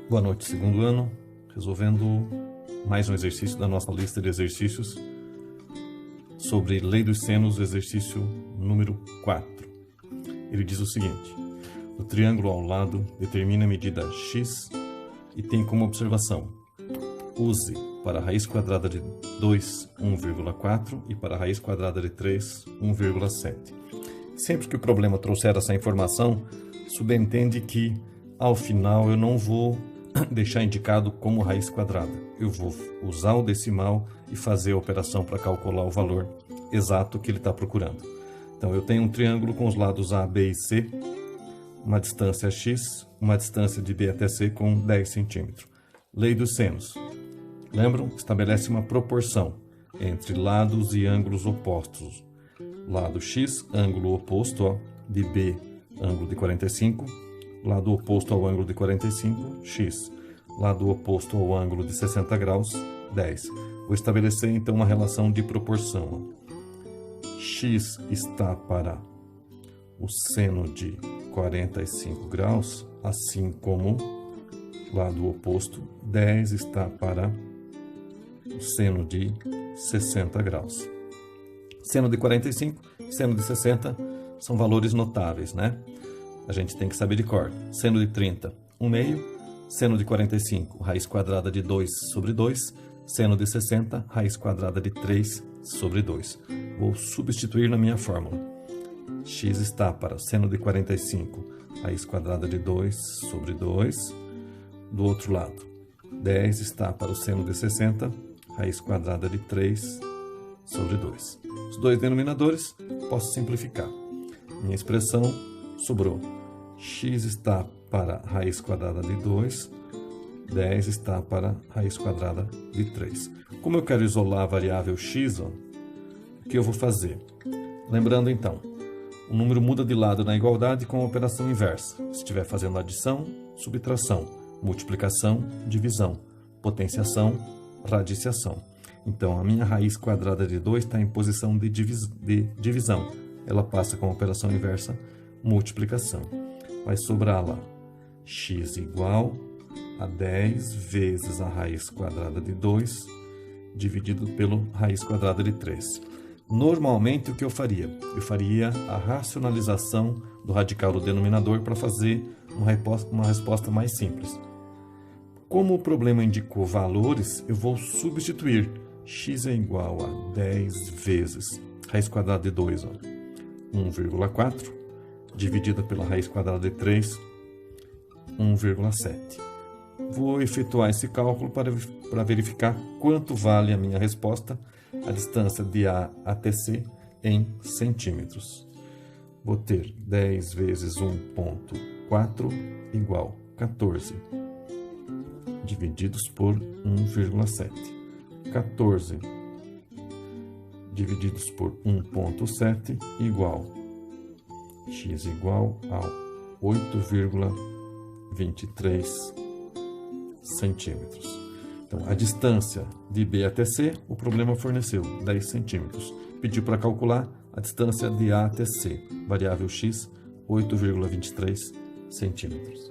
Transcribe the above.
Boa noite, segundo ano, resolvendo mais um exercício da nossa lista de exercícios sobre lei dos senos, exercício número 4. Ele diz o seguinte: o triângulo ao lado determina a medida x e tem como observação: use para a raiz quadrada de 2, 1,4 e para a raiz quadrada de 3, 1,7. Sempre que o problema trouxer essa informação, subentende que ao final eu não vou deixar indicado como raiz quadrada. Eu vou usar o decimal e fazer a operação para calcular o valor exato que ele está procurando. Então eu tenho um triângulo com os lados A, B e C, uma distância x, uma distância de B até C com 10 centímetros. Lei dos senos. Lembram? Estabelece uma proporção entre lados e ângulos opostos. Lado x, ângulo oposto de B, ângulo de 45. Lado oposto ao ângulo de 45, x. Lado oposto ao ângulo de 60 graus, 10. Vou estabelecer então uma relação de proporção. X está para o seno de 45 graus, assim como lado oposto, 10 está para o seno de 60 graus. Seno de 45 e seno de 60 são valores notáveis, né? A gente tem que saber de cor. Seno de 30, 1/2. Seno de 45, raiz quadrada de 2 sobre 2. Seno de 60, raiz quadrada de 3 sobre 2. Vou substituir na minha fórmula. X está para seno de 45, raiz quadrada de 2 sobre 2. Do outro lado, 10 está para o seno de 60, raiz quadrada de 3 sobre 2. Os dois denominadores, posso simplificar. Minha expressão sobrou. X está para raiz quadrada de 2, 10 está para raiz quadrada de 3. Como eu quero isolar a variável x, o que eu vou fazer? Lembrando então, o número muda de lado na igualdade com a operação inversa. Se estiver fazendo adição, subtração, multiplicação, divisão, potenciação, radiciação. Então, a minha raiz quadrada de 2 está em posição de divisão. Ela passa com a operação inversa, multiplicação. Vai sobrar lá x igual a 10 vezes a raiz quadrada de 2 dividido pelo raiz quadrada de 3. Normalmente, o que eu faria? Eu faria a racionalização do radical do denominador para fazer uma resposta mais simples. Como o problema indicou valores, eu vou substituir. X é igual a 10 vezes raiz quadrada de 2, 1,4, dividida pela raiz quadrada de 3, 1,7. Vou efetuar esse cálculo para verificar quanto vale a minha resposta, a distância de A até C, em centímetros. Vou ter 10 vezes 1,4 igual 14, divididos por 1,7. 14 divididos por 1,7 igual x igual a 8,23 centímetros. Então, a distância de B até C, o problema forneceu 10 centímetros. Pediu para calcular a distância de A até C, variável x, 8,23 centímetros.